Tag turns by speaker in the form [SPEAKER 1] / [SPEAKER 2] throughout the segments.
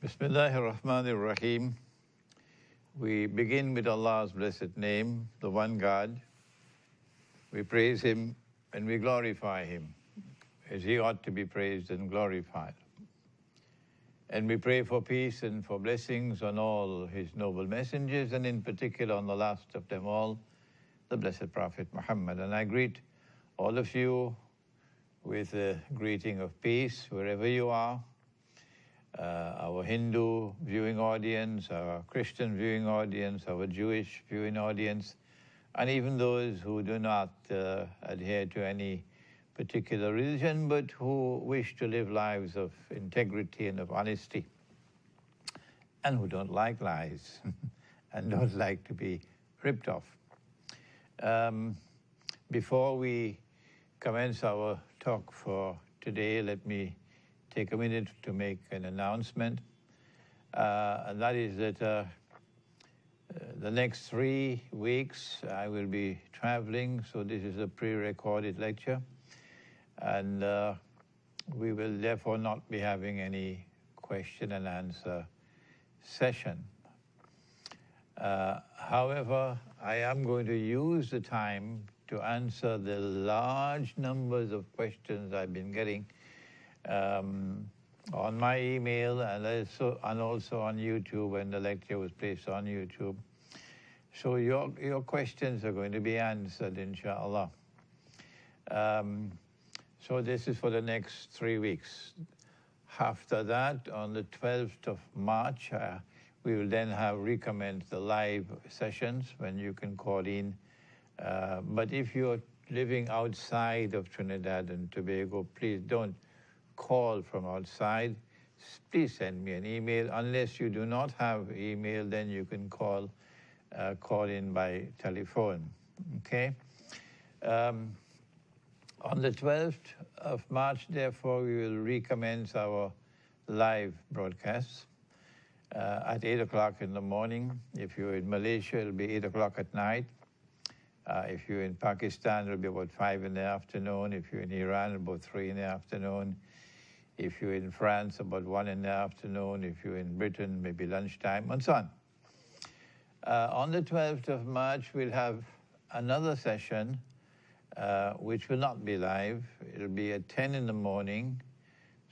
[SPEAKER 1] Bismillahir Rahmanir Rahim. We begin with Allah's blessed name, the one God. We praise Him and we glorify Him as He ought to be praised and glorified. And we pray for peace and for blessings on all His noble messengers, and in particular on the last of them all, the blessed Prophet Muhammad. And I greet all of you with a greeting of peace wherever you are. Our Hindu viewing audience, our Christian viewing audience, our Jewish viewing audience, and even those who do not adhere to any particular religion, but who wish to live lives of integrity and of honesty, and who don't like lies and don't like to be ripped off. Before we commence our talk for today, let me take a minute to make an announcement, and that is that the next 3 weeks I will be traveling, so this is a pre-recorded lecture, and we will therefore not be having any question and answer session. However, I am going to use the time to answer the large numbers of questions I've been getting on my email and also on YouTube when the lecture was placed on YouTube. So your questions are going to be answered, inshallah. So this is for the next 3 weeks. After that, on the 12th of March, we will then recommence the live sessions when you can call in. But if you're living outside of Trinidad and Tobago, please don't call from outside. Please send me an email. Unless you do not have email, then you can call in by telephone. Okay? On the 12th of March, therefore, we will recommence our live broadcasts at 8 o'clock in the morning. If you're in Malaysia, it'll be 8 o'clock at night. If you're in Pakistan, it'll be about 5 in the afternoon. If you're in Iran, about 3 in the afternoon. If you're in France, about 1 in the afternoon. If you're in Britain, maybe lunchtime, and so on. On the 12th of March, we'll have another session, which will not be live. It'll be at 10 in the morning.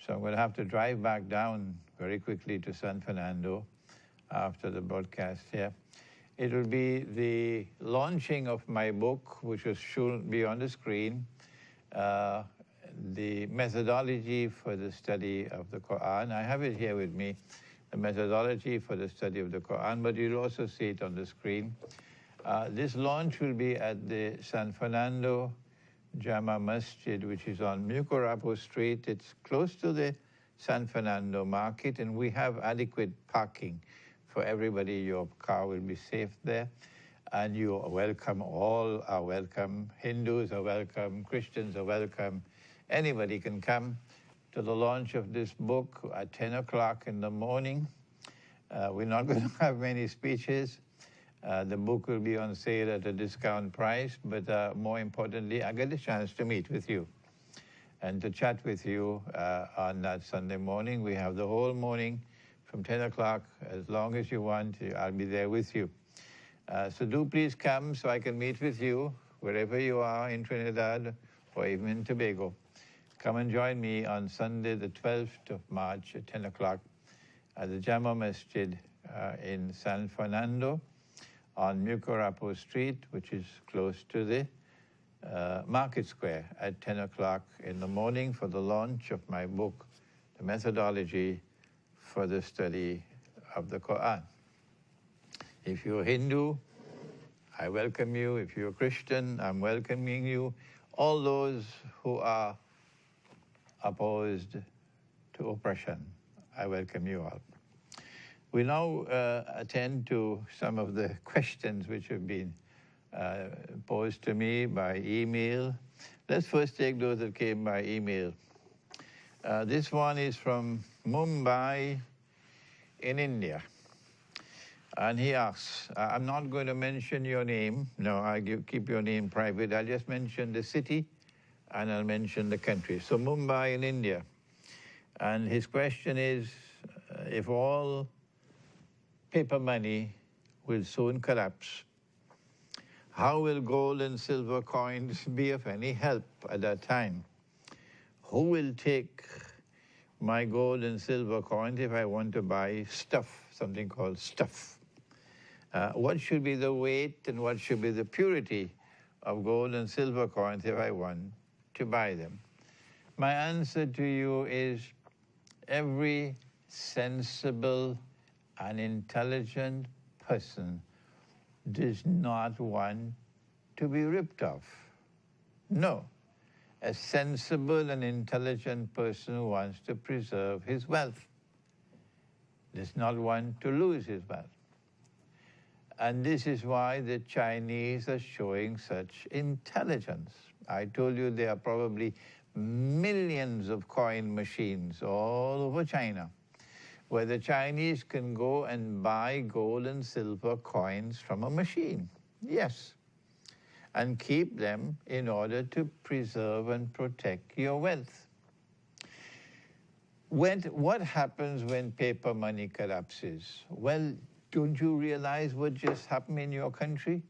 [SPEAKER 1] So I'm going to have to drive back down very quickly to San Fernando after the broadcast here. It will be the launching of my book, which should be on the screen, the methodology for the study of the Qur'an. I have it here with me, the methodology for the study of the Qur'an, but you'll also see it on the screen. This launch will be at the San Fernando Jama Masjid, which is on Mucurapo Street. It's close to the San Fernando market, and we have adequate parking for everybody. Your car will be safe there, and you are welcome. All are welcome. Hindus are welcome. Christians are welcome. Anybody can come to the launch of this book at 10 o'clock in the morning. We're not going to have many speeches. The book will be on sale at a discount price, but more importantly, I get a chance to meet with you and to chat with you on that Sunday morning. We have the whole morning from 10 o'clock, as long as you want. I'll be there with you. So do please come so I can meet with you wherever you are in Trinidad or even in Tobago. Come and join me on Sunday, the 12th of March at 10 o'clock at the Jama Masjid in San Fernando on Mucurapo Street, which is close to the Market Square, at 10 o'clock in the morning for the launch of my book, The Methodology for the Study of the Qur'an. If you're Hindu, I welcome you. If you're Christian, I'm welcoming you. All those who are opposed to oppression, I welcome you all. We now attend to some of the questions which have been posed to me by email. Let's first take those that came by email. This one is from Mumbai in India. And he asks, I'm not going to mention your name. No, keep your name private. I'll just mention the city and I'll mention the country. So Mumbai in India. And his question is, if all paper money will soon collapse, how will gold and silver coins be of any help at that time? Who will take my gold and silver coins if I want to buy stuff, something called stuff? What should be the weight and what should be the purity of gold and silver coins if I want to buy them? My answer to you is every sensible and intelligent person does not want to be ripped off. No. A sensible and intelligent person wants to preserve his wealth, does not want to lose his wealth. And this is why the Chinese are showing such intelligence. I told you there are probably millions of coin machines all over China, where the Chinese can go and buy gold and silver coins from a machine, yes, and keep them in order to preserve and protect your wealth. What happens when paper money collapses? Well, don't you realize what just happened in your country?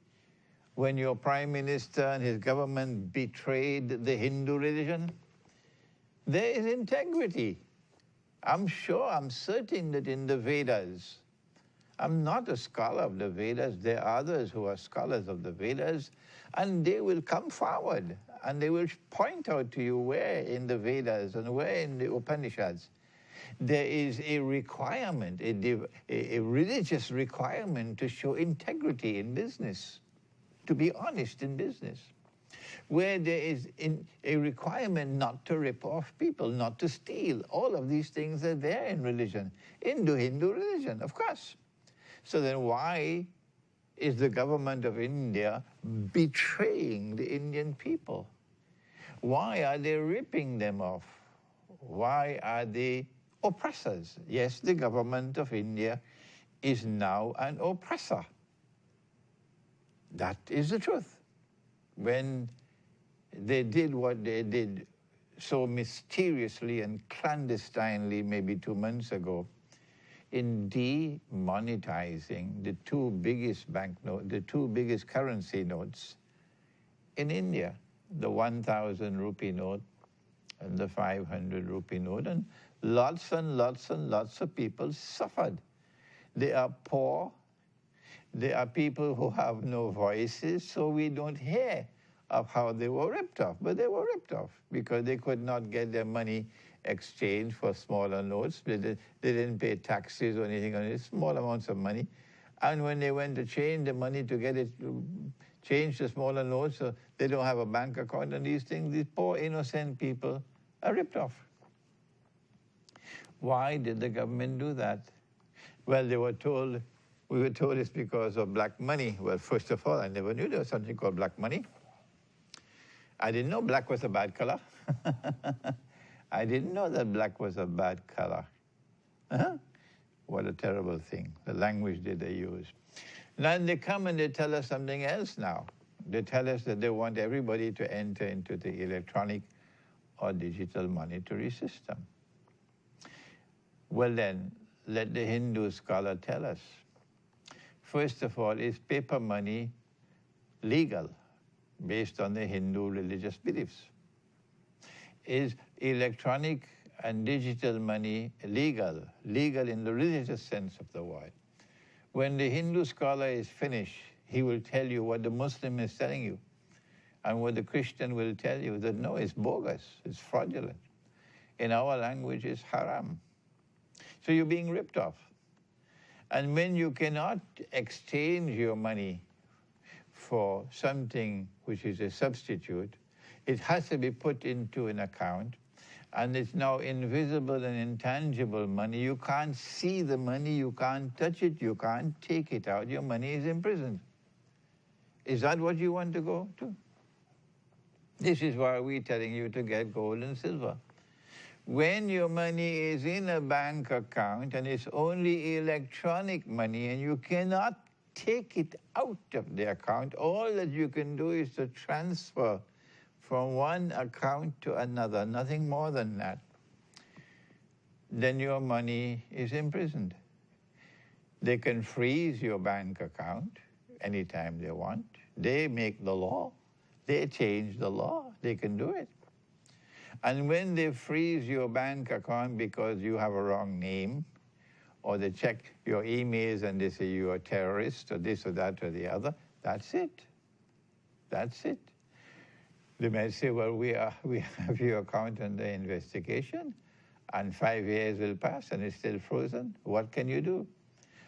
[SPEAKER 1] When your prime minister and his government betrayed the Hindu religion? There is integrity. I'm certain that in the Vedas, I'm not a scholar of the Vedas, there are others who are scholars of the Vedas, and they will come forward and they will point out to you where in the Vedas and where in the Upanishads there is a requirement, a religious requirement to show integrity in business, to be honest in business, where there is a requirement not to rip off people, not to steal. All of these things are there in religion, in the Hindu religion, of course. So then why is the government of India betraying the Indian people? Why are they ripping them off? Why are they oppressors? Yes, the government of India is now an oppressor. That is the truth. When they did what they did so mysteriously and clandestinely maybe 2 months ago, in demonetizing the two biggest banknotes, the two biggest currency notes in India, the 1,000 rupee note and the 500 rupee note, and lots of people suffered. They are poor, they are people who have no voices, so we don't hear of how they were ripped off, but they were ripped off because they could not get their money exchanged for smaller notes. They didn't pay taxes or anything on it, small amounts of money. And when they went to change the money to get it, change the smaller notes, so they don't have a bank account and these things, these poor innocent people are ripped off. Why did the government do that? Well, we were told it's because of black money. Well, first of all, I never knew there was something called black money. I didn't know black was a bad color. I didn't know that black was a bad color. What a terrible thing, the language that they use. Now they come and they tell us something else now. They tell us that they want everybody to enter into the electronic or digital monetary system. Well then, let the Hindu scholar tell us. First of all, is paper money legal based on the Hindu religious beliefs? Is electronic and digital money legal in the religious sense of the word? When the Hindu scholar is finished, he will tell you what the Muslim is telling you, and what the Christian will tell you, that no, it's bogus, it's fraudulent. In our language, it's haram. So you're being ripped off. And when you cannot exchange your money for something which is a substitute, it has to be put into an account, and it's now invisible and intangible money. You can't see the money, you can't touch it, you can't take it out. Your money is imprisoned. Is that what you want to go to? This is why we're telling you to get gold and silver. When your money is in a bank account and it's only electronic money and you cannot take it out of the account, all that you can do is to transfer from one account to another, nothing more than that. then your money is imprisoned. They can freeze your bank account anytime they want. They make the law. They change the law. They can do it. And when they freeze your bank account because you have a wrong name, or they check your emails and they say you're a terrorist, or this or that or the other, that's it. That's it. They may say, well, we have your account under investigation, and 5 years will pass and it's still frozen. What can you do?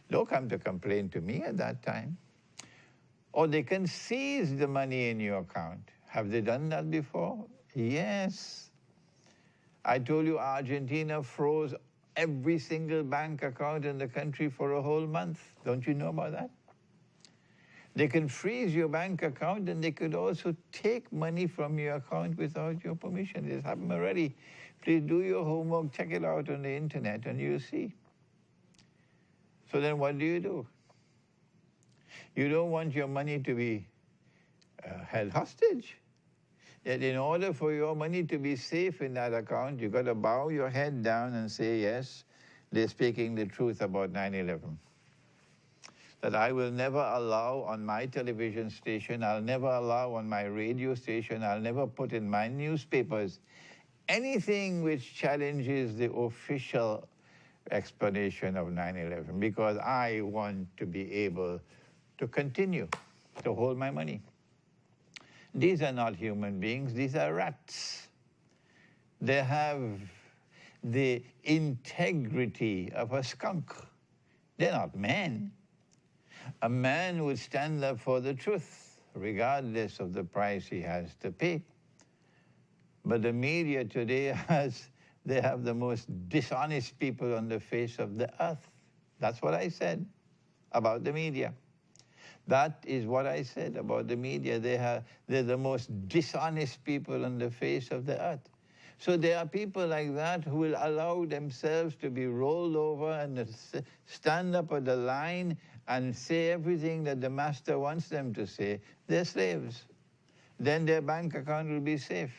[SPEAKER 1] Don't come to complain to me at that time. Or they can seize the money in your account. Have they done that before? Yes. I told you Argentina froze every single bank account in the country for a whole month. Don't you know about that? They can freeze your bank account, and they could also take money from your account without your permission. This happened already. Please do your homework, check it out on the internet, and you'll see. So then what do? You don't want your money to be held hostage. That in order for your money to be safe in that account, you've got to bow your head down and say, yes, they're speaking the truth about 9/11. That I will never allow on my television station, I'll never allow on my radio station, I'll never put in my newspapers anything which challenges the official explanation of 9/11, because I want to be able to continue to hold my money. These are not human beings, these are rats. They have the integrity of a skunk. They're not men. A man would stand up for the truth, regardless of the price he has to pay. But the media today they have the most dishonest people on the face of the earth. That's what I said about the media. That is what I said about the media. They're the most dishonest people on the face of the earth. So there are people like that who will allow themselves to be rolled over and stand up at the line and say everything that the master wants them to say. They're slaves. Then their bank account will be safe.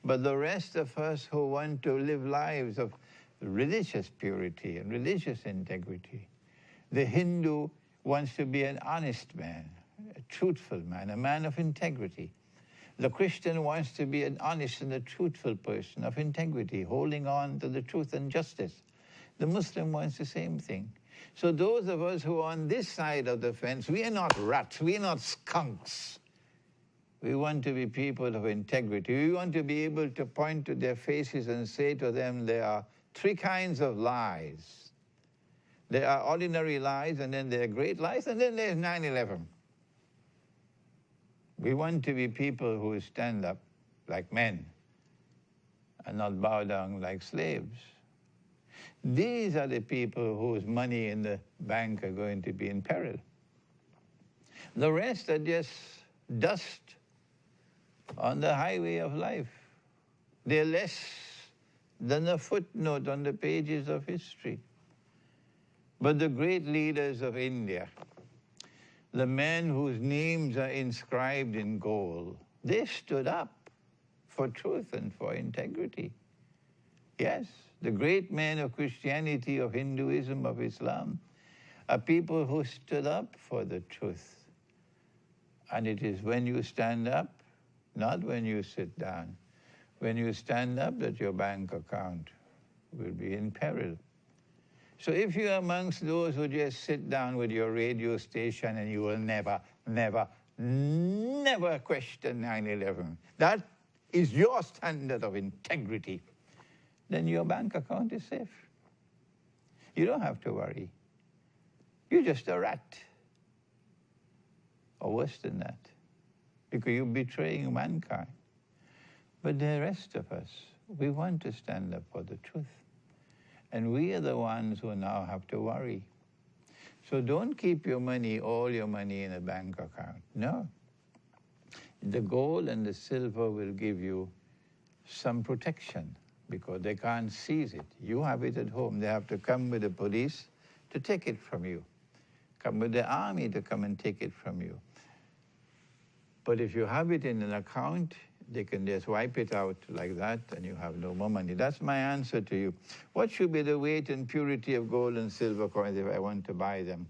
[SPEAKER 1] But the rest of us who want to live lives of religious purity and religious integrity, the Hindu wants to be an honest man, a truthful man, a man of integrity. The Christian wants to be an honest and a truthful person of integrity, holding on to the truth and justice. The Muslim wants the same thing. So those of us who are on this side of the fence, we are not rats, we are not skunks. We want to be people of integrity. We want to be able to point to their faces and say to them, there are three kinds of lies. There are ordinary lies, and then there are great lies, and then there's 9/11. We want to be people who stand up like men and not bow down like slaves. These are the people whose money in the bank are going to be in peril. The rest are just dust on the highway of life. They're less than a footnote on the pages of history. But the great leaders of India, the men whose names are inscribed in gold, they stood up for truth and for integrity. Yes, the great men of Christianity, of Hinduism, of Islam, are people who stood up for the truth. And it is when you stand up, not when you sit down, when you stand up that your bank account will be in peril. So if you're amongst those who just sit down with your radio station and you will never, never, never question 9/11, that is your standard of integrity, then your bank account is safe. You don't have to worry. You're just a rat. Or worse than that, because you're betraying mankind. But the rest of us, we want to stand up for the truth. And we are the ones who now have to worry. So don't keep your money, all your money in a bank account. No. The gold and the silver will give you some protection because they can't seize it. You have it at home. They have to come with the police to take it from you. Come with the army to come and take it from you. But if you have it in an account, they can just wipe it out like that and you have no more money. That's my answer to you. What should be the weight and purity of gold and silver coins if I want to buy them?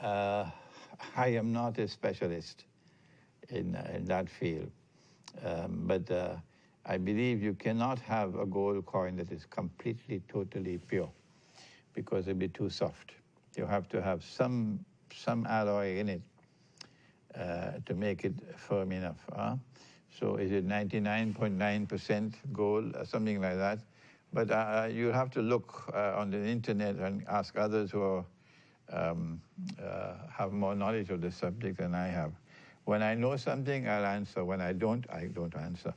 [SPEAKER 1] I am not a specialist in that field, but I believe you cannot have a gold coin that is completely, totally pure because it'll be too soft. You have to have some alloy in it to make it firm enough. So is it 99.9% gold or something like that? But you have to look on the internet and ask others who have more knowledge of the subject than I have. When I know something, I'll answer. When I don't answer.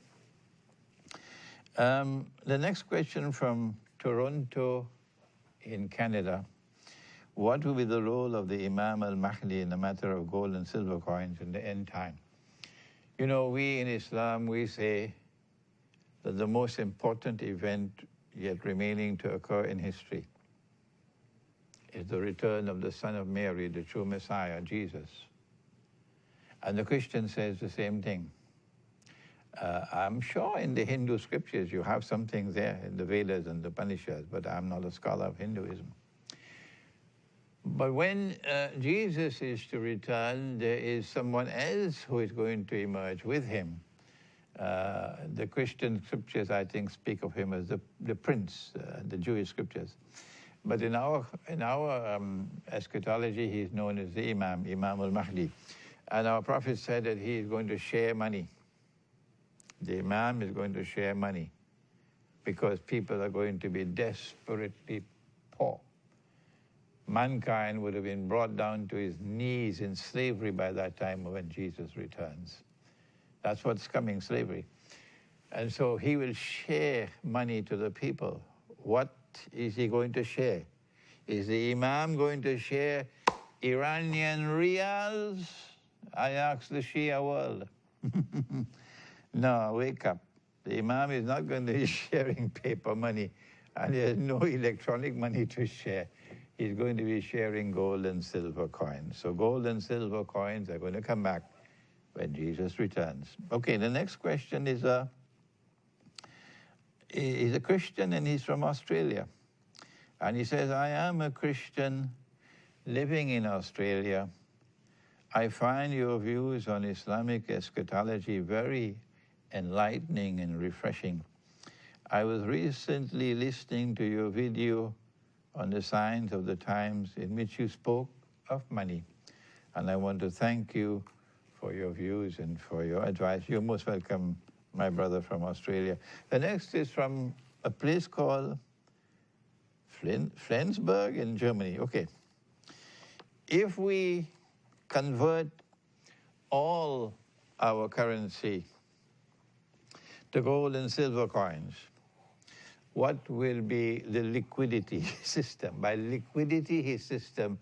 [SPEAKER 1] The next question from Toronto in Canada. What will be the role of the Imam al-Mahdi in the matter of gold and silver coins in the end time? You know, we in Islam, we say that the most important event yet remaining to occur in history is the return of the Son of Mary, the true Messiah, Jesus. And the Christian says the same thing. I'm sure in the Hindu scriptures you have something there in the Vedas and the Upanishads, but I'm not a scholar of Hinduism. But when Jesus is to return, there is someone else who is going to emerge with him. The Christian scriptures, I think, speak of him as the prince, the Jewish scriptures. But in our eschatology, he's known as the Imam al-Mahdi. And our Prophet said that he is going to share money. The Imam is going to share money because people are going to be desperately poor. Mankind would have been brought down to his knees in slavery by that time when Jesus returns. That's what's coming, slavery. And so he will share money to the people. What is he going to share? Is the Imam going to share Iranian riyals? I ask the Shia world. No, wake up. The Imam is not going to be sharing paper money, and there's no electronic money to share. He's going to be sharing gold and silver coins. So gold and silver coins are going to come back when Jesus returns. Okay, the next question is a Christian, and he's from Australia. And he says, I am a Christian living in Australia. I find your views on Islamic eschatology very enlightening and refreshing. I was recently listening to your video on the signs of the times in which you spoke of money. And I want to thank you for your views and for your advice. You're most welcome, my brother from Australia. The next is from a place called Flensburg in Germany. Okay. If we convert all our currency to gold and silver coins, what will be the liquidity system? By liquidity system,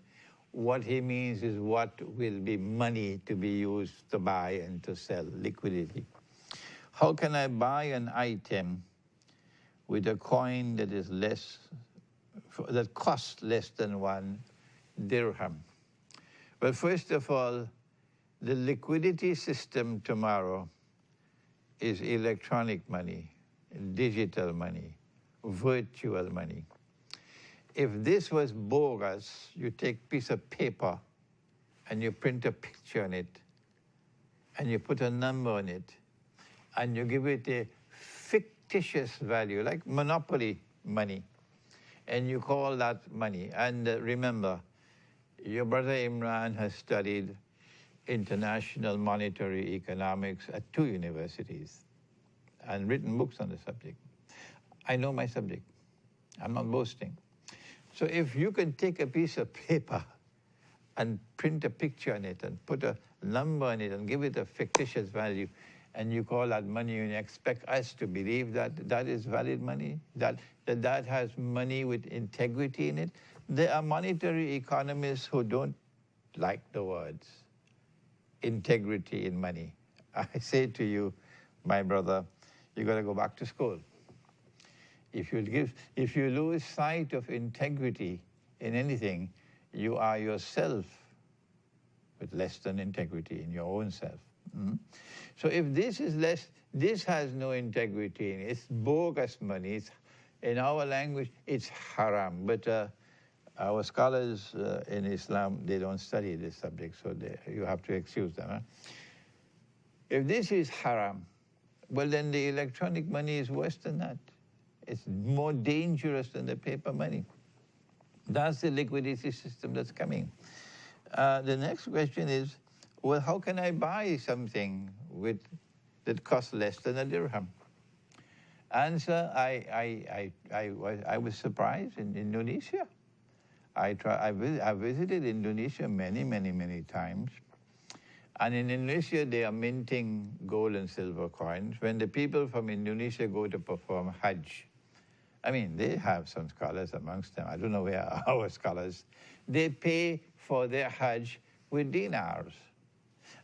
[SPEAKER 1] what he means is what will be money to be used to buy and to sell, liquidity. How can I buy an item with a coin that is that costs less than 1 dirham? Well, first of all, the liquidity system tomorrow is electronic money, digital money, virtual money. If this was bogus, you take a piece of paper and you print a picture on it and you put a number on it and you give it a fictitious value, like monopoly money, and you call that money. And remember, your brother Imran has studied international monetary economics at 2 universities and written books on the subject. I know my subject. I'm not boasting. So if you can take a piece of paper and print a picture on it and put a number on it and give it a fictitious value, and you call that money and you expect us to believe that that is valid money, that has money with integrity in it, there are monetary economists who don't like the words integrity in money. I say to you, my brother, you got to go back to school. If you lose sight of integrity in anything, you are yourself with less than integrity in your own self. Mm. So if this is less, this has no integrity in it. It's bogus money. It's, in our language, it's haram. But our scholars in Islam, they don't study this subject, so you have to excuse them. Huh? If this is haram, well, then the electronic money is worse than that. It's more dangerous than the paper money. That's the liquidity system that's coming. The next question is, well, how can I buy something that costs less than a dirham? Answer, I was surprised in Indonesia. I visited Indonesia many times. And in Indonesia, they are minting gold and silver coins. When the people from Indonesia go to perform Hajj, I mean, they have some scholars amongst them. I don't know where are our scholars. They pay for their Hajj with dinars.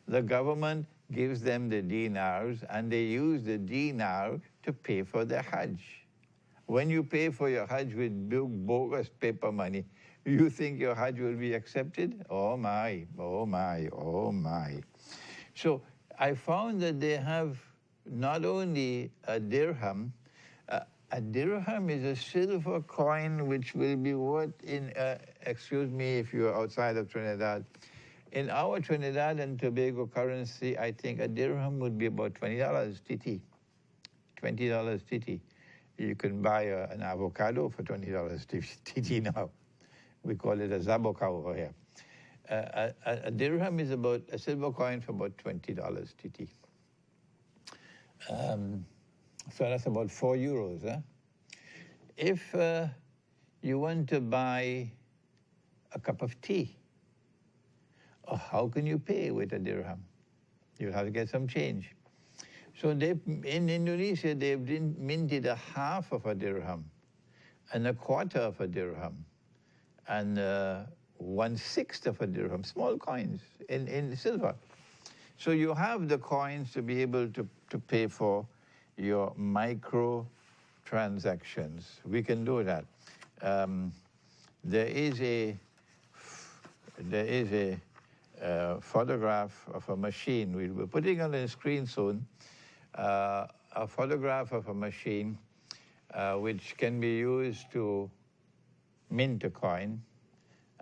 [SPEAKER 1] The government gives them the dinars, and they use the dinar to pay for their Hajj. When you pay for your Hajj with big, bogus paper money, you think your Hajj will be accepted? Oh my, oh my, oh my. So I found that they have not only a dirham. A dirham is a silver coin which will be worth in, excuse me if you're outside of Trinidad, in our Trinidad and Tobago currency, I think a dirham would be about $20 TT. $20 TT. You can buy an avocado for $20 TT now. We call it a zaboka over here. A dirham is about a silver coin for about $20 TT. So that's about €4. Huh? If you want to buy a cup of tea, how can you pay with a dirham? You'll have to get some change. So in Indonesia, they've minted a half of a dirham and a quarter of a dirham and 1/6 of a dirham, small coins in silver. So you have the coins to be able to pay for your micro transactions. We can do that. There is a photograph of a machine. We'll be putting on the screen soon. A photograph of a machine which can be used to mint a coin.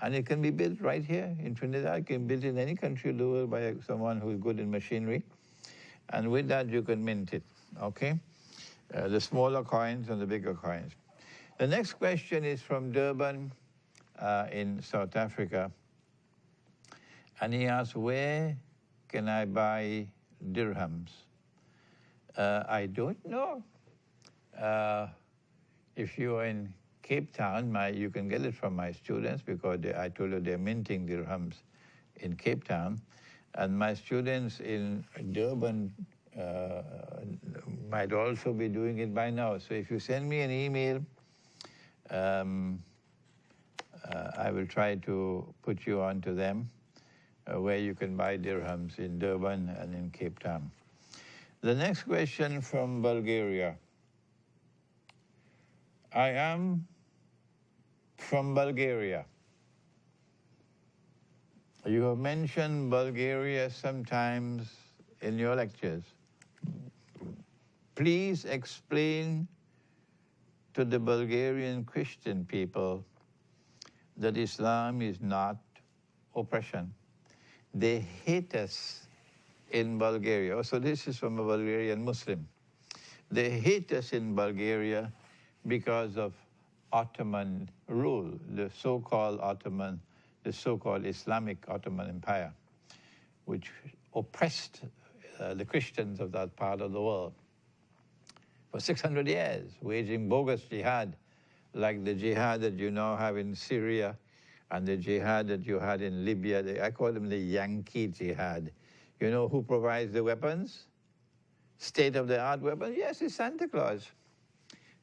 [SPEAKER 1] And it can be built right here in Trinidad. It can be built in any country of the world by someone who is good in machinery. And with that, you can mint it, okay? The smaller coins and the bigger coins. The next question is from Durban in South Africa. And he asks, where can I buy dirhams? I don't know. If you are in Cape Town, you can get it from my students because I told you they're minting dirhams in Cape Town. And my students in Durban might also be doing it by now. So if you send me an email, I will try to put you on to them where you can buy dirhams in Durban and in Cape Town. The next question from Bulgaria. I am from Bulgaria. You have mentioned Bulgaria sometimes in your lectures. Please explain to the Bulgarian Christian people that Islam is not oppression. They hate us in Bulgaria. So this is from a Bulgarian Muslim. They hate us in Bulgaria because of Ottoman rule, the so-called Islamic Ottoman Empire, which oppressed the Christians of that part of the world for 600 years, waging bogus jihad, like the jihad that you now have in Syria and the jihad that you had in Libya. I call them the Yankee jihad. You know who provides the weapons? State-of-the-art weapons? Yes, it's Santa Claus.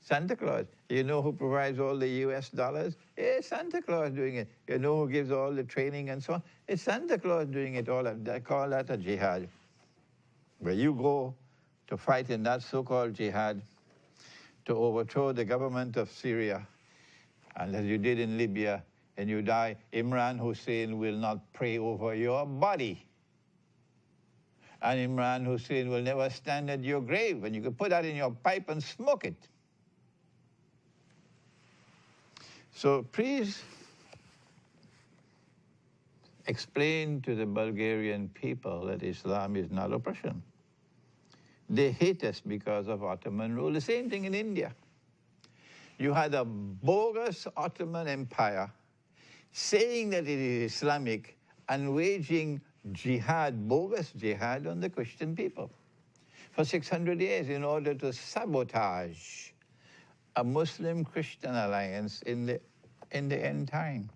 [SPEAKER 1] Santa Claus. You know who provides all the US dollars? It's Santa Claus doing it. You know who gives all the training and so on? It's Santa Claus doing it all. I call that a jihad. Where you go to fight in that so-called jihad to overthrow the government of Syria, and as you did in Libya, and you die, Imran Hosein will not pray over your body. And Imran Hosein will never stand at your grave, and you can put that in your pipe and smoke it. So please explain to the Bulgarian people that Islam is not oppression. They hate us because of Ottoman rule. The same thing in India. You had a bogus Ottoman Empire saying that it is Islamic and waging jihad, bogus jihad on the Christian people for 600 years in order to sabotage a Muslim-Christian alliance in the end time.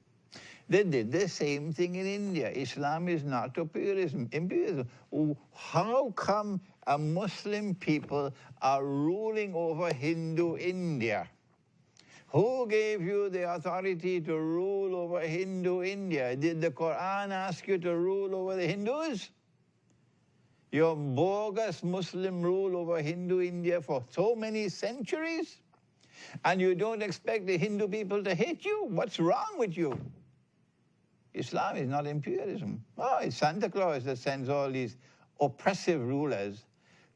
[SPEAKER 1] They did the same thing in India. Islam is not imperialism. How come a Muslim people are ruling over Hindu India? Who gave you the authority to rule over Hindu India? Did the Qur'an ask you to rule over the Hindus? Your bogus Muslim rule over Hindu India for so many centuries? And you don't expect the Hindu people to hate you? What's wrong with you? Islam is not imperialism. Oh, it's Santa Claus that sends all these oppressive rulers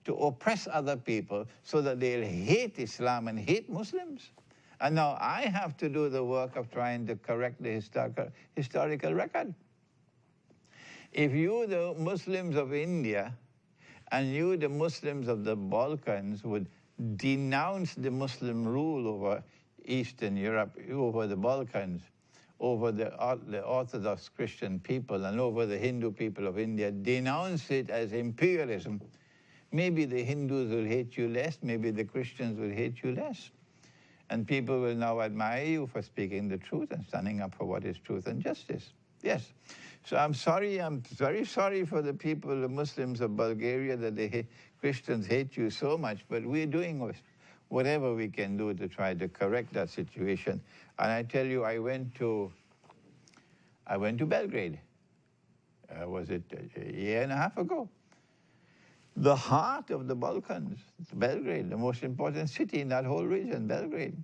[SPEAKER 1] to oppress other people so that they'll hate Islam and hate Muslims. And now I have to do the work of trying to correct the historical record. If you, the Muslims of India, and you, the Muslims of the Balkans, would denounce the Muslim rule over Eastern Europe, over the Balkans, over the Orthodox Christian people, and over the Hindu people of India, denounce it as imperialism, maybe the Hindus will hate you less, maybe the Christians will hate you less. And people will now admire you for speaking the truth and standing up for what is truth and justice. Yes. So I'm very sorry for the people, the Muslims of Bulgaria, that the Christians hate you so much, but we're doing whatever we can do to try to correct that situation. And I tell you, I went to Belgrade. Was it a year and a half ago? The heart of the Balkans, Belgrade, the most important city in that whole region, Belgrade.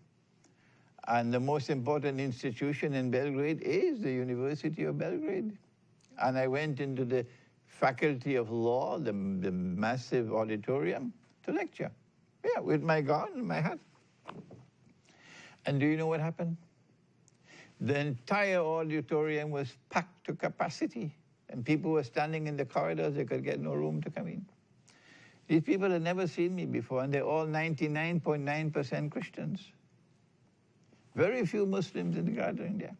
[SPEAKER 1] And the most important institution in Belgrade is the University of Belgrade. And I went into the Faculty of Law, the massive auditorium, to lecture. Yeah, with my gown and my hat. And do you know what happened? The entire auditorium was packed to capacity. And people were standing in the corridors, they could get no room to come in. These people had never seen me before, and they're all 99.9% Christians. Very few Muslims in the gathering there.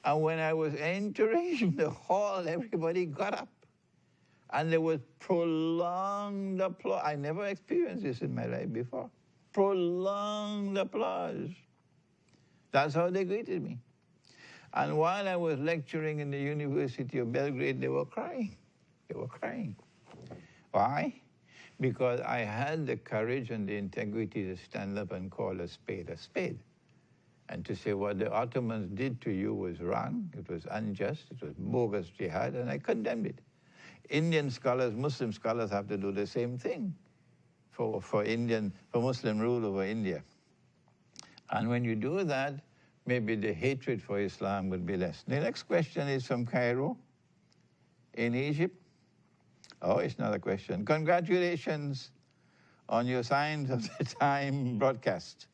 [SPEAKER 1] And when I was entering the hall, everybody got up. And there was prolonged applause. I never experienced this in my life before. Prolonged applause. That's how they greeted me. And while I was lecturing in the University of Belgrade, they were crying. They were crying. Why? Because I had the courage and the integrity to stand up and call a spade, and to say what the Ottomans did to you was wrong, it was unjust, it was bogus jihad, and I condemned it. Indian scholars, Muslim scholars have to do the same thing for Muslim rule over India. And when you do that, maybe the hatred for Islam would be less. The next question is from Cairo in Egypt. Oh, it's not a question. Congratulations on your Signs of the Time broadcast.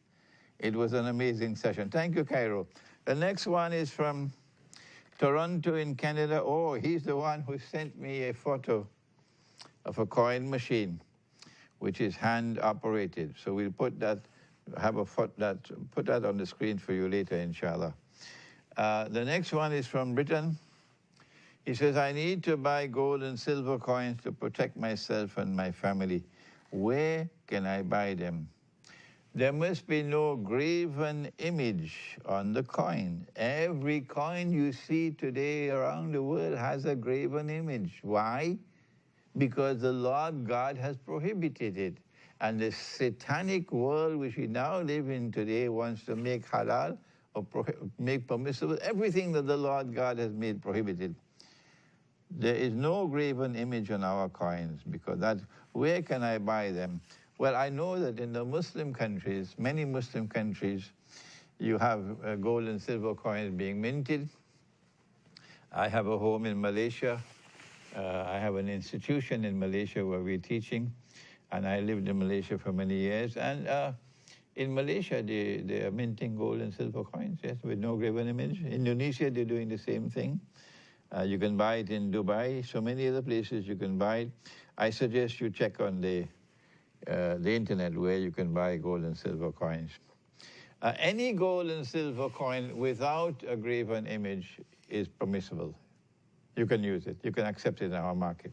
[SPEAKER 1] It was an amazing session. Thank you, Cairo. The next one is from Toronto in Canada. Oh, he's the one who sent me a photo of a coin machine, which is hand operated. So we'll put that, put that on the screen for you later, inshallah. The next one is from Britain. He says, I need to buy gold and silver coins to protect myself and my family. Where can I buy them? There must be no graven image on the coin. Every coin you see today around the world has a graven image. Why? Because the Lord God has prohibited it. And the satanic world which we now live in today wants to make halal or make permissible everything that the Lord God has made prohibited. There is no graven image on our coins, because where can I buy them? Well, I know that in the Muslim countries, many Muslim countries, you have gold and silver coins being minted. I have a home in Malaysia I have an institution in Malaysia where we're teaching, and I lived in Malaysia for many years. And in Malaysia, they are minting gold and silver coins, yes, with no graven image. Indonesia, they're doing the same thing. You can buy it in Dubai, so many other places you can buy it. I suggest you check on the internet where you can buy gold and silver coins. Any gold and silver coin without a graven image is permissible. You can use it. You can accept it in our market.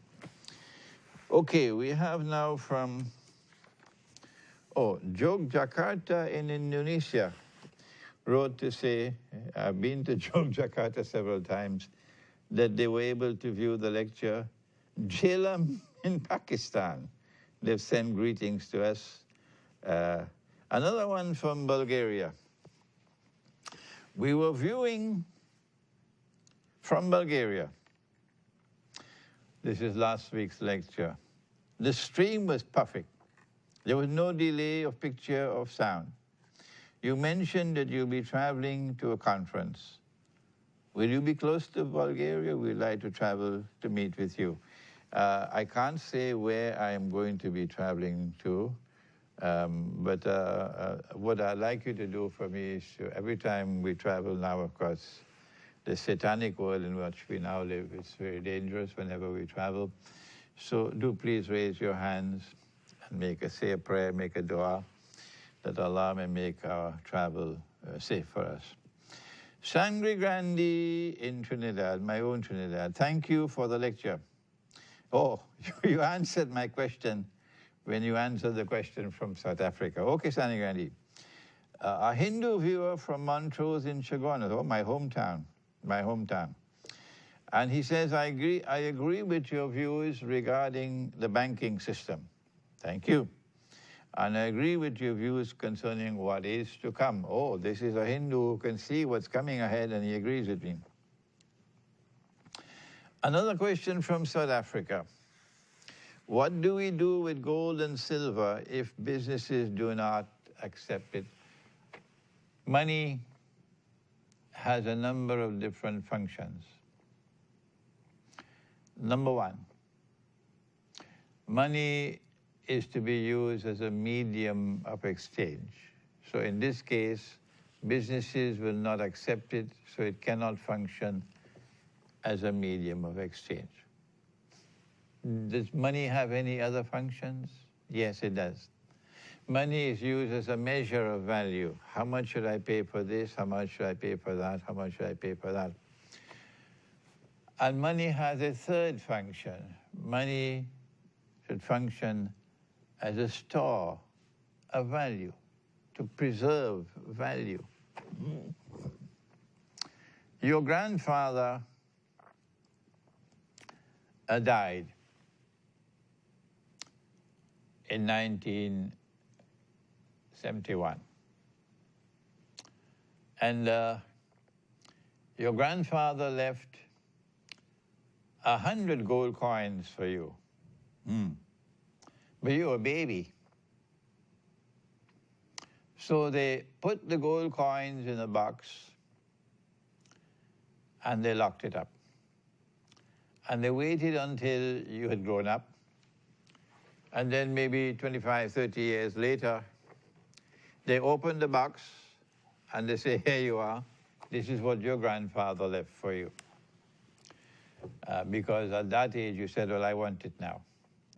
[SPEAKER 1] Okay, we have now from, Yogyakarta in Indonesia wrote to say, I've been to Yogyakarta several times, that they were able to view the lecture. Jhelum in Pakistan, they've sent greetings to us. Another one from Bulgaria. We were viewing from Bulgaria. This is last week's lecture. The stream was perfect. There was no delay of picture or sound. You mentioned that you'll be traveling to a conference. Will you be close to Bulgaria? We'd like to travel to meet with you. I can't say where I am going to be traveling to, but what I'd like you to do for me is every time we travel now, of course, the satanic world in which we now live is very dangerous whenever we travel. So do please raise your hands and say a prayer, make a dua, that Allah may make our travel safe for us. Sangre Grande in Trinidad, my own Trinidad, thank you for the lecture. Oh, you answered my question when you answered the question from South Africa. Okay, Sangre Grande. A Hindu viewer from Montrose in Chaguanas, my hometown. And he says, I agree with your views regarding the banking system. Thank you. And I agree with your views concerning what is to come. Oh, this is a Hindu who can see what's coming ahead, and he agrees with me. Another question from South Africa. What do we do with gold and silver if businesses do not accept it? Money has a number of different functions. Number one, money is to be used as a medium of exchange. So in this case, businesses will not accept it, so it cannot function as a medium of exchange. Does money have any other functions? Yes, it does. Money is used as a measure of value. How much should I pay for this? How much should I pay for that? How much should I pay for that? And money has a third function. Money should function as a store of value, to preserve value. Your grandfather died in 1971. And your grandfather left 100 gold coins for you. But you were a baby. So they put the gold coins in a box and they locked it up. And they waited until you had grown up. And then maybe 25, 30 years later, they opened the box and they say, here you are. This is what your grandfather left for you. Because at that age you said, well, I want it now.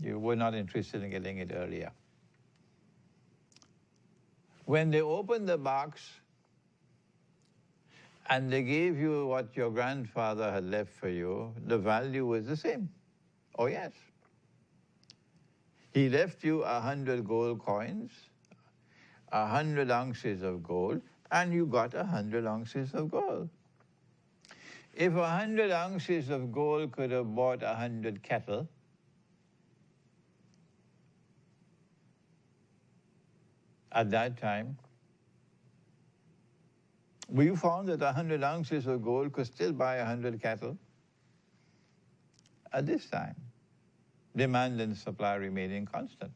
[SPEAKER 1] You were not interested in getting it earlier. When they opened the box and they gave you what your grandfather had left for you, the value was the same. Oh, yes. He left you 100 gold coins, 100 ounces of gold, and you got 100 ounces of gold. If 100 ounces of gold could have bought 100 cattle, at that time, we found that 100 ounces of gold could still buy 100 cattle. At this time, demand and supply remaining constant.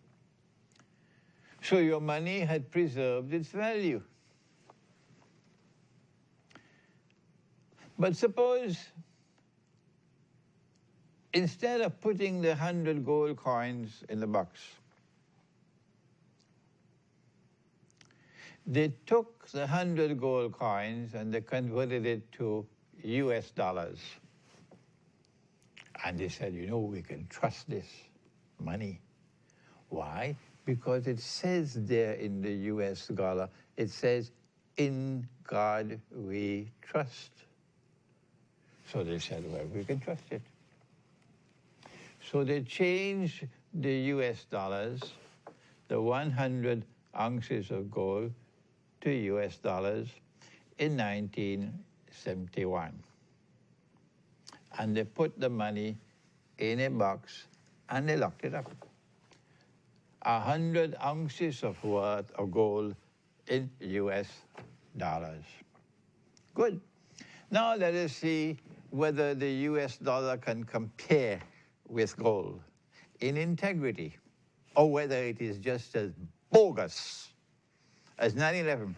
[SPEAKER 1] So your money had preserved its value. But suppose instead of putting the 100 gold coins in the box, they took the 100 gold coins and they converted it to US dollars. And they said, you know, we can trust this money. Why? Because it says there in the US dollar, it says, in God we trust. So they said, well, we can trust it. So they changed the US dollars, the 100 ounces of gold, to US dollars in 1971. And they put the money in a box and they locked it up. 100 ounces of worth of gold in US dollars. Good. Now let us see whether the US dollar can compare with gold in integrity, or whether it is just as bogus as 9/11.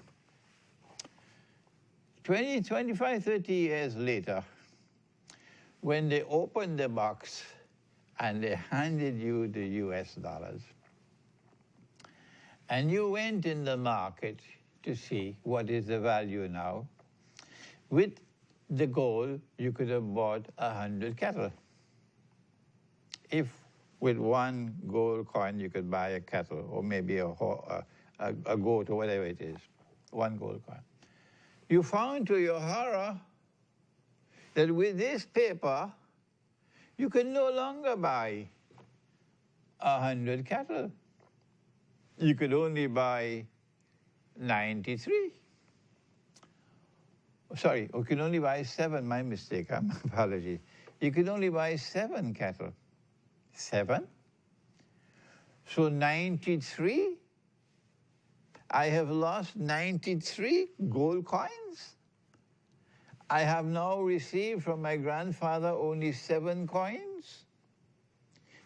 [SPEAKER 1] 20, 25, 30 years later, when they opened the box and they handed you the US dollars, and you went in the market to see what is the value now, with the gold, you could have bought 100 cattle. If with one gold coin you could buy a cattle, or maybe a goat, or whatever it is, one gold coin. You found to your horror that with this paper, you can no longer buy 100 cattle. You could only buy 93. Sorry, you can only buy 7, my mistake, my apology. You could only buy 7 cattle. 7? So 93? I have lost 93 gold coins. I have now received from my grandfather only 7 coins.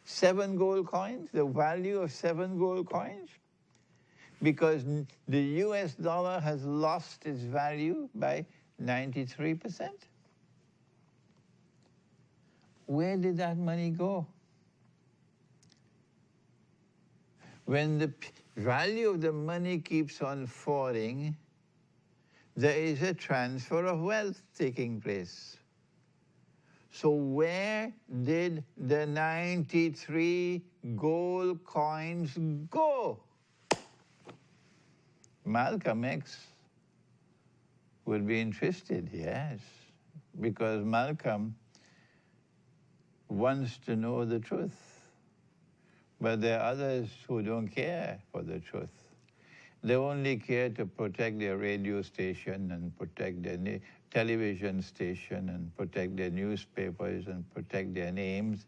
[SPEAKER 1] 7 gold coins, the value of 7 gold coins. Because the US dollar has lost its value by 93%. Where did that money go? When the value of the money keeps on falling, there is a transfer of wealth taking place. So where did the 93 gold coins go? Malcolm X would be interested, yes, because Malcolm wants to know the truth. But there are others who don't care for the truth. They only care to protect their radio station and protect their television station and protect their newspapers and protect their names.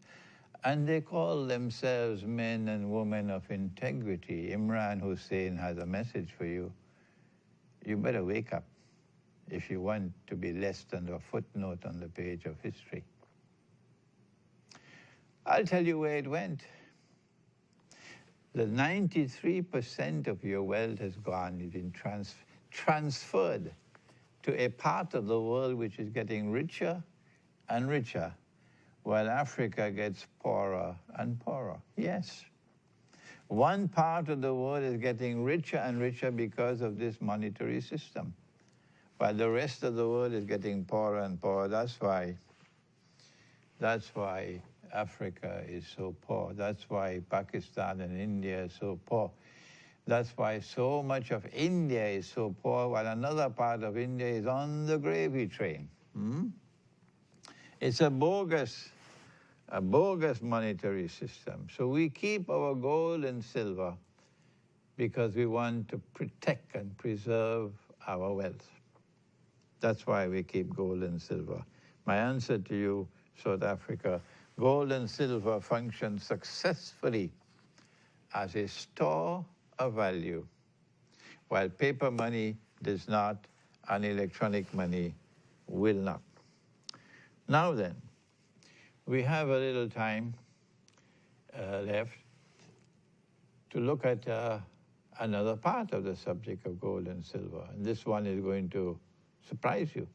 [SPEAKER 1] And they call themselves men and women of integrity. Imran Hosein has a message for you. You better wake up if you want to be less than a footnote on the page of history. I'll tell you where it went. The 93% of your wealth has gone, it's been transferred to a part of the world which is getting richer and richer, while Africa gets poorer and poorer. Yes. One part of the world is getting richer and richer because of this monetary system, while the rest of the world is getting poorer and poorer. That's why Africa is so poor. That's why Pakistan and India is so poor. That's why so much of India is so poor, while another part of India is on the gravy train. It's a bogus monetary system. So we keep our gold and silver because we want to protect and preserve our wealth. That's why we keep gold and silver. My answer to you, South Africa, gold and silver function successfully as a store of value, while paper money does not and electronic money will not. Now then, we have a little time left to look at another part of the subject of gold and silver. And this one is going to surprise you.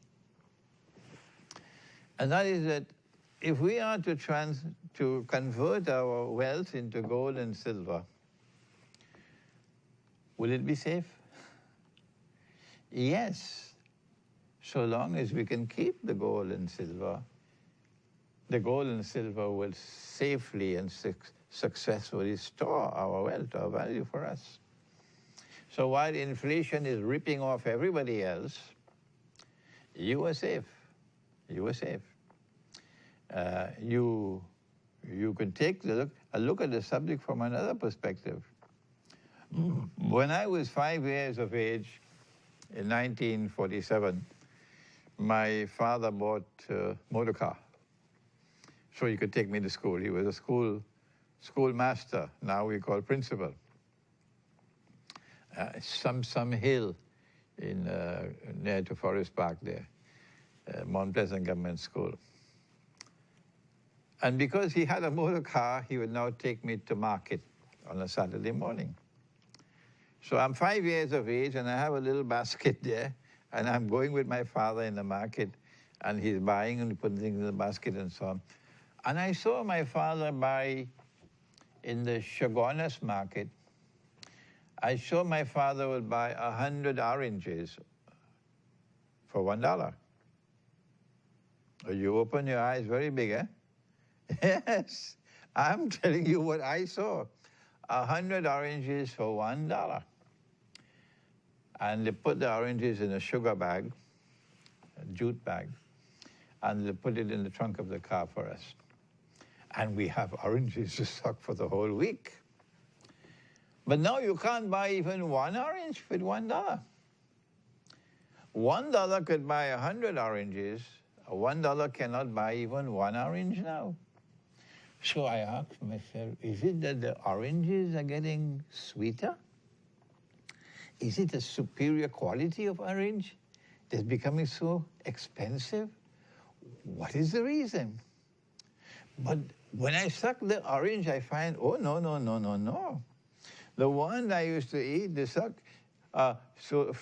[SPEAKER 1] And that is that if we are to to convert our wealth into gold and silver, will it be safe? Yes, so long as we can keep the gold and silver. The gold and silver will safely and successfully store our wealth, our value for us. So while inflation is ripping off everybody else, you are safe. You are safe. You could take a look at the subject from another perspective. When I was 5 years of age, in 1947, my father bought a motor car so he could take me to school. He was a school master, now we call principal. Some hill in near to Forest Park there, Mount Pleasant Government School. And because he had a motor car, he would now take me to market on a Saturday morning. So I'm 5 years of age, and I have a little basket there, and I'm going with my father in the market, and he's buying and putting things in the basket and so on. And I saw my father buy in the Shogunus market. I saw my father would buy 100 oranges for $1. You open your eyes very big, eh? Yes, I'm telling you what I saw. 100 oranges for $1. And they put the oranges in a sugar bag, a jute bag, and they put it in the trunk of the car for us. And we have oranges to stock for the whole week. But now you can't buy even one orange with $1. $1 could buy 100 oranges. $1 cannot buy even one orange now. So I asked myself, is it that the oranges are getting sweeter? Is it a superior quality of orange that's becoming so expensive? What is the reason? But when I suck the orange, I find, oh, no. The one I used to eat, the suck, so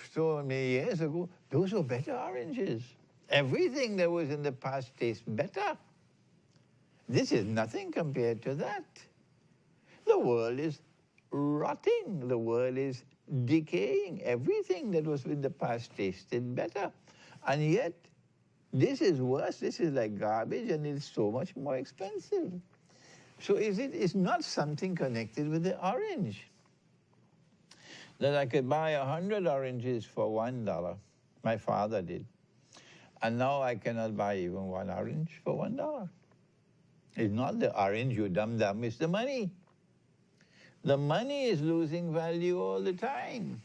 [SPEAKER 1] many years ago, those were better oranges. Everything that was in the past tastes better. This is nothing compared to that. The world is rotting. The world is decaying. Everything that was in the past tasted better. And yet, this is worse. This is like garbage, and it's so much more expensive. So it's not something connected with the orange. That I could buy 100 oranges for $1. My father did. And now I cannot buy even one orange for $1. It's not the orange, you dum-dum, it's the money. The money is losing value all the time.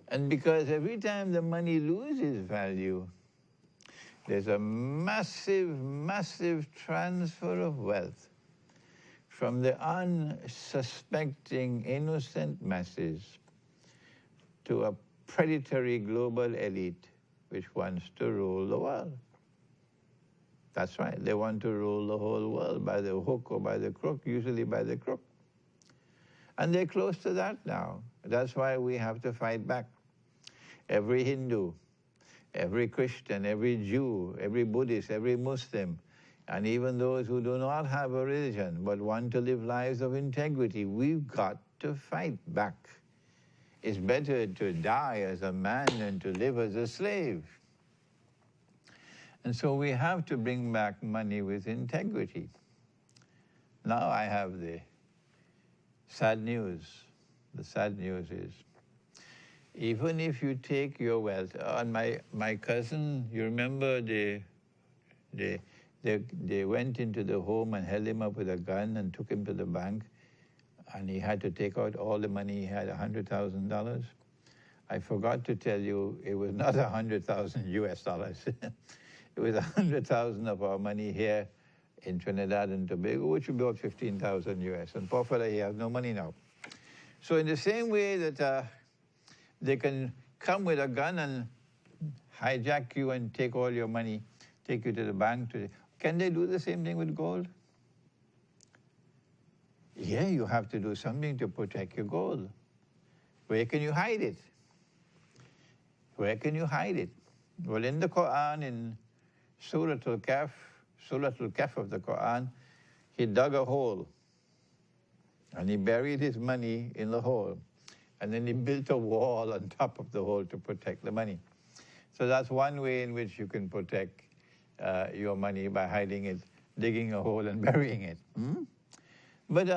[SPEAKER 1] And because every time the money loses value, there's a massive transfer of wealth from the unsuspecting, innocent masses to a predatory global elite which wants to rule the world. That's right, they want to rule the whole world by the hook or by the crook, usually by the crook. And they're close to that now. That's why we have to fight back. Every Hindu, every Christian, every Jew, every Buddhist, every Muslim, and even those who do not have a religion but want to live lives of integrity, we've got to fight back. It's better to die as a man than to live as a slave. And so we have to bring back money with integrity. Now I have the sad news. The sad news is, even if you take your wealth, and my cousin, you remember they went into the home and held him up with a gun and took him to the bank, and he had to take out all the money he had, $100,000. I forgot to tell you, it was not 100,000 US dollars. It was 100,000 of our money here in Trinidad and Tobago, which would be about 15,000 US. And poor fella, he has no money now. So in the same way that they can come with a gun and hijack you and take all your money, take you to the bank, can they do the same thing with gold? Yeah, you have to do something to protect your gold. Where can you hide it? Where can you hide it? Well, in the Qur'an, in Surah Al-Kahf of the Qur'an, he dug a hole and he buried his money in the hole. And then he built a wall on top of the hole to protect the money. So that's one way in which you can protect your money, by hiding it, digging a hole and burying it. But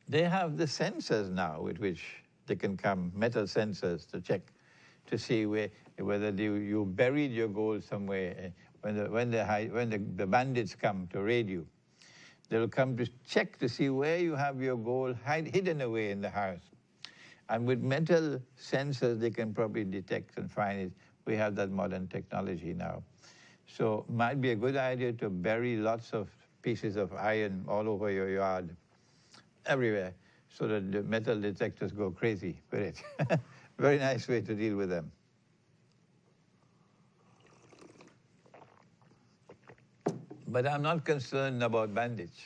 [SPEAKER 1] they have the sensors now with which they can come, metal sensors, to check, to see whether you buried your gold somewhere. When the bandits come to raid you, they'll come to check to see where you have your gold hidden away in the house. And with metal sensors, they can probably detect and find it. We have that modern technology now. So it might be a good idea to bury lots of pieces of iron all over your yard, everywhere, so that the metal detectors go crazy with it. Very nice way to deal with them. But I'm not concerned about bandits.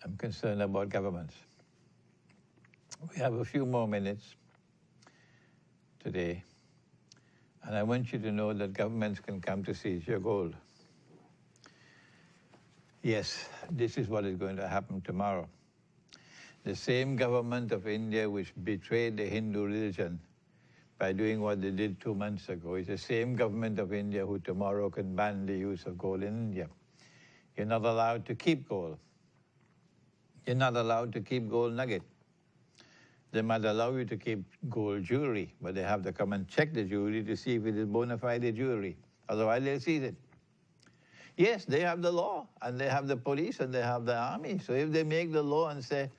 [SPEAKER 1] I'm concerned about governments. We have a few more minutes today, and I want you to know that governments can come to seize your gold. Yes, this is what is going to happen tomorrow. The same government of India which betrayed the Hindu religion by doing what they did 2 months ago is the same government of India who tomorrow can ban the use of gold in India. You're not allowed to keep gold. You're not allowed to keep gold nugget. They might allow you to keep gold jewelry, but they have to come and check the jewelry to see if it is bona fide jewelry. Otherwise, they'll seize it. Yes, they have the law, and they have the police, and they have the army. So if they make the law and say,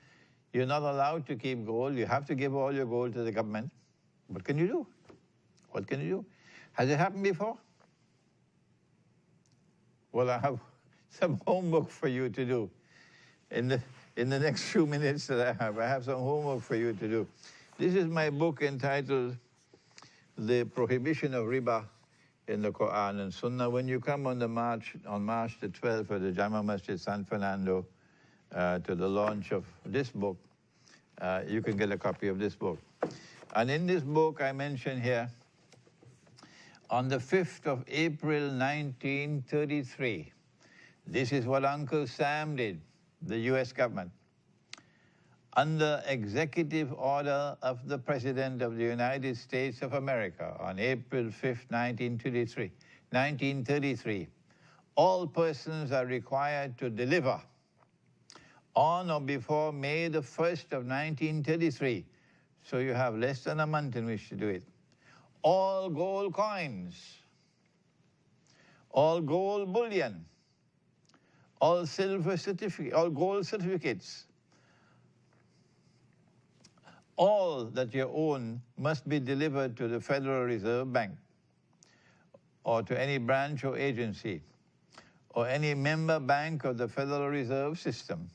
[SPEAKER 1] you're not allowed to keep gold, you have to give all your gold to the government, what can you do? What can you do? Has it happened before? Well, I have some homework for you to do. In the next few minutes that I have some homework for you to do. This is my book entitled The Prohibition of Riba in the Quran and Sunnah. When you come on March the 12th at the Jama Masjid San Fernando to the launch of this book, you can get a copy of this book. And in this book I mention here, on the 5th of April 1933, this is what Uncle Sam did, the US government. Under executive order of the President of the United States of America on April 5th, 1933, all persons are required to deliver on or before May the 1st of 1933, so you have less than a month in which to do it, all gold coins, all gold bullion, all silver certificates, all gold certificates, all that you own must be delivered to the Federal Reserve Bank or to any branch or agency or any member bank of the Federal Reserve System.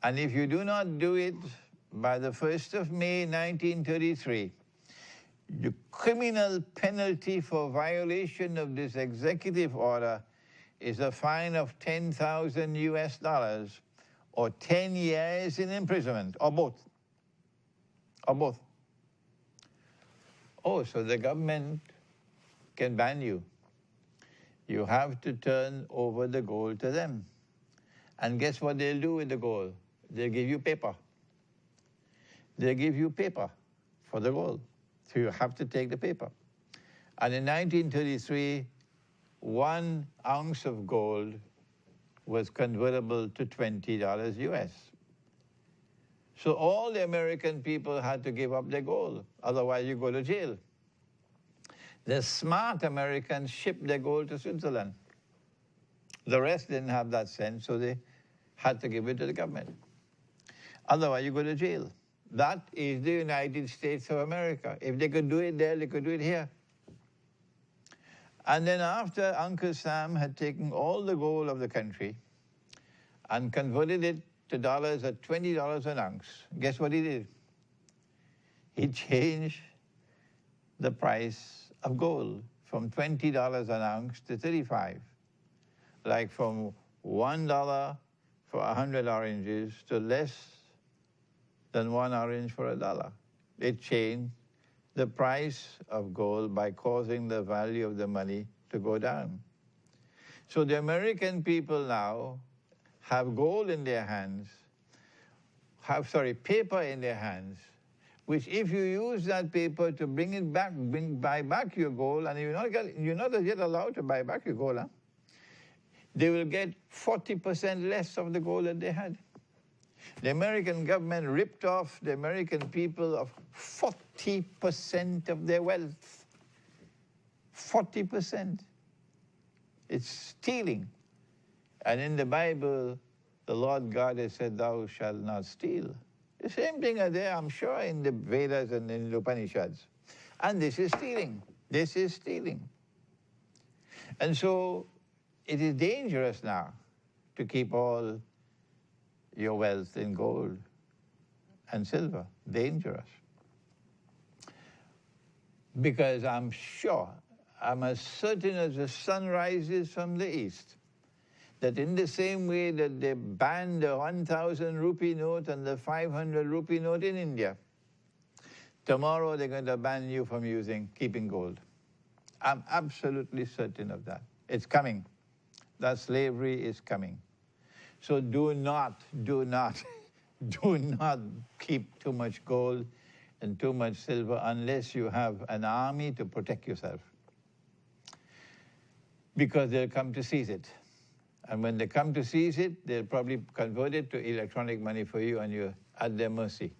[SPEAKER 1] And if you do not do it by the 1st of May 1933, the criminal penalty for violation of this executive order is a fine of $10,000 US or 10 years in imprisonment, or both. Or both. Oh, so the government can ban you. You have to turn over the gold to them. And guess what they'll do with the gold? They'll give you paper. They'll give you paper for the gold. So you have to take the paper. And in 1933, 1 ounce of gold was convertible to $20 US. So all the American people had to give up their gold, otherwise you go to jail. The smart Americans shipped their gold to Switzerland. The rest didn't have that sense, so they had to give it to the government. Otherwise you go to jail. That is the United States of America. If they could do it there, they could do it here. And then after Uncle Sam had taken all the gold of the country and converted it to dollars at $20 an ounce, guess what he did? He changed the price of gold from $20 an ounce to $35. Like from $1 for 100 oranges to less than 1 orange for $1. It changed the price of gold by causing the value of the money to go down. So the American people now have gold in their hands, paper in their hands, which if you use that paper to bring it back, buy back your gold, and you're not yet allowed to buy back your gold, they will get 40% less of the gold that they had. The American government ripped off the American people of 40% of their wealth. 40%. It's stealing. And in the Bible, the Lord God has said, thou shalt not steal. The same thing are there, I'm sure, in the Vedas and in the Upanishads. And this is stealing. This is stealing. And so it is dangerous now to keep all your wealth in gold and silver. Dangerous. Because I'm sure, I'm as certain as the sun rises from the east, that in the same way that they banned the 1,000 rupee note and the 500 rupee note in India, tomorrow they're going to ban you from keeping gold. I'm absolutely certain of that. It's coming. That slavery is coming. So do not keep too much gold and too much silver unless you have an army to protect yourself. Because they'll come to seize it. And when they come to seize it, they'll probably convert it to electronic money for you and you're at their mercy.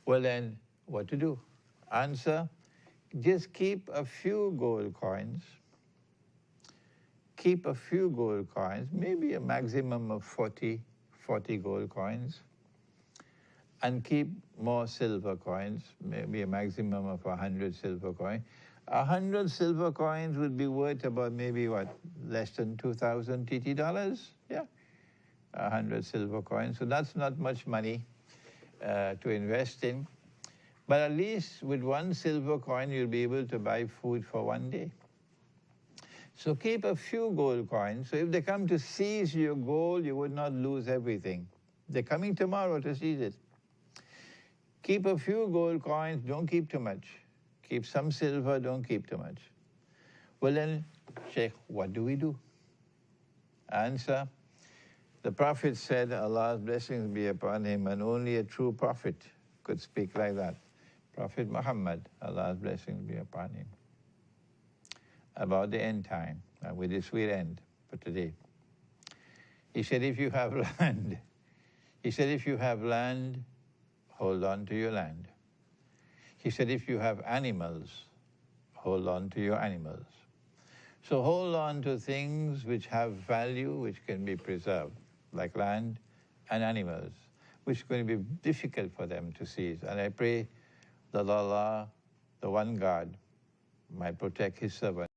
[SPEAKER 1] Well then, what to do? Answer, just keep a few gold coins. Keep a few gold coins, maybe a maximum of 40 gold coins. And keep more silver coins, maybe a maximum of 100 silver coins. 100 silver coins would be worth about maybe, less than 2,000 TT dollars? Yeah, 100 silver coins. So that's not much money to invest in. But at least with one silver coin, you'll be able to buy food for one day. So keep a few gold coins. So if they come to seize your gold, you would not lose everything. They're coming tomorrow to seize it. Keep a few gold coins, don't keep too much. Keep some silver, don't keep too much. Well then, Sheikh, what do we do? Answer, the Prophet said, Allah's blessings be upon him, and only a true prophet could speak like that. Prophet Muhammad, Allah's blessings be upon him. About the end time, and with this we'll end for today. He said, if you have land, hold on to your land. He said, if you have animals, hold on to your animals. So hold on to things which have value, which can be preserved, like land and animals, which is going to be difficult for them to seize. And I pray that Allah, the one God, might protect his servant.